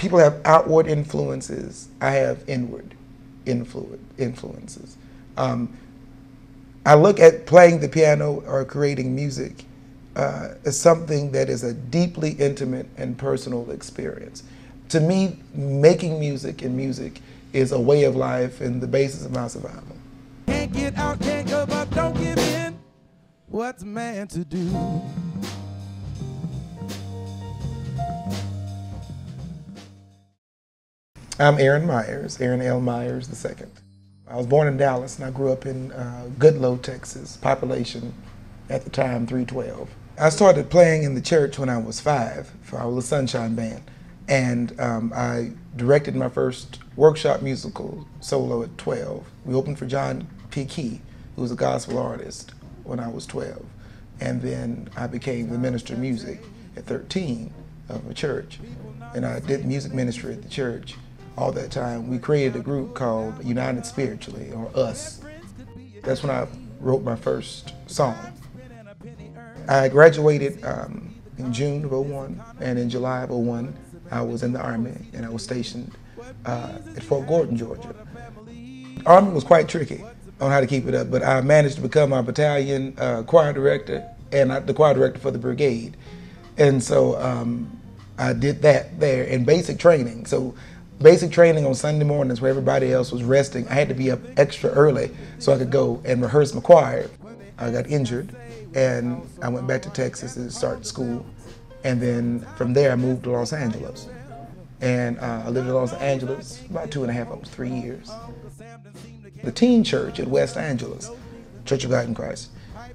people have outward influences. I have inward influences. I look at playing the piano or creating music as something that is a deeply intimate and personal experience. To me, making music and music is a way of life and the basis of my survival. Can't get out, can't go up, don't give in. What's a man to do? I'm Aaron Myers, Aaron L. Myers II. I was born in Dallas and I grew up in Goodloe, Texas, population at the time 312. I started playing in the church when I was 5 for our Little Sunshine Band, and I directed my first workshop musical solo at 12. We opened for John P. Key, who was a gospel artist, when I was 12, and then I became the minister of music at 13 of a church, and I did music ministry at the church. All that time, we created a group called United Spiritually, or US. That's when I wrote my first song. I graduated in June of '01, and in July of '01, I was in the Army, and I was stationed at Fort Gordon, Georgia. The Army was quite tricky on how to keep it up, but I managed to become our battalion choir director and the choir director for the brigade. And so I did that there in basic training. So basic training on Sunday mornings where everybody else was resting, I had to be up extra early so I could go and rehearse my choir. I got injured and I went back to Texas to start school. And then from there I moved to Los Angeles. And I lived in Los Angeles about 2.5, almost 3 years. The teen church at West Angeles, Church of God in Christ,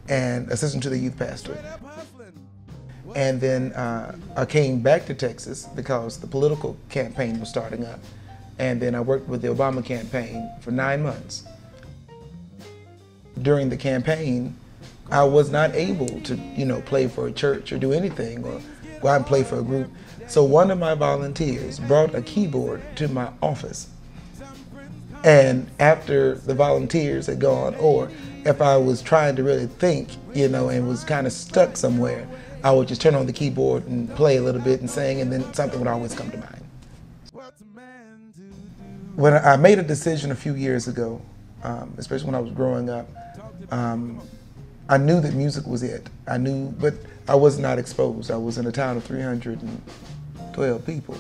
and assistant to the youth pastor. And then I came back to Texas because the political campaign was starting up. And then I worked with the Obama campaign for 9 months. During the campaign, I was not able to, play for a church or do anything or go out and play for a group. So one of my volunteers brought a keyboard to my office. And after the volunteers had gone, or if I was trying to really think, and was kind of stuck somewhere, I would just turn on the keyboard and play a little bit and sing, and then something would always come to mind. When I made a decision a few years ago, especially when I was growing up, I knew that music was it. I knew, but I was not exposed. I was in a town of 312 people,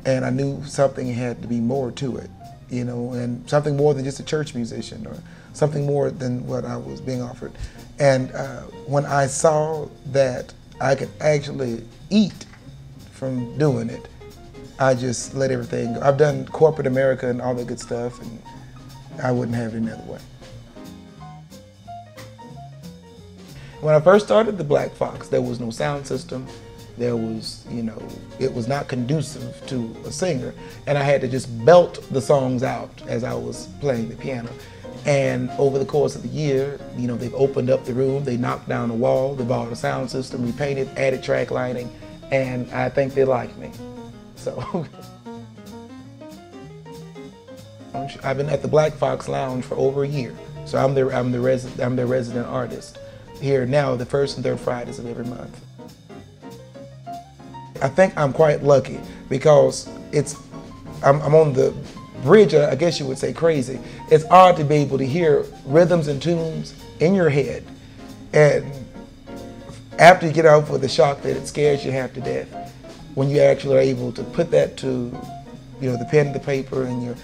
and I knew something had to be more to it, and something more than just a church musician or something more than what I was being offered. And when I saw that I could actually eat from doing it, I just let everything go. I've done corporate America and all that good stuff, and I wouldn't have it any other way. When I first started the Black Fox, there was no sound system. There was, it was not conducive to a singer, and I had to just belt the songs out as I was playing the piano. And over the course of the year, they've opened up the room, they knocked down the wall, they bought a sound system, repainted, added track lighting, and I think they like me. So I've been at the Black Fox Lounge for over a year. So I'm their resident artist here now, the first and third Fridays of every month. I think I'm quite lucky because I'm on the bridge, I guess you would say crazy. It's odd to be able to hear rhythms and tunes in your head, and after you get over the shock that it scares you half to death, when you actually are able to put that to, the pen and the paper and your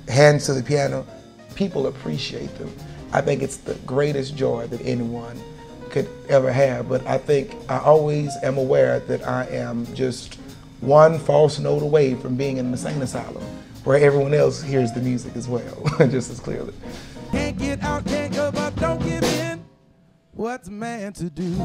hands to the piano, people appreciate them. I think it's the greatest joy that anyone could ever have, but I think I always am aware that I am just one false note away from being in an insane asylum where everyone else hears the music as well, just as clearly. Can't get out, can't go up, don't give in. What's a man to do?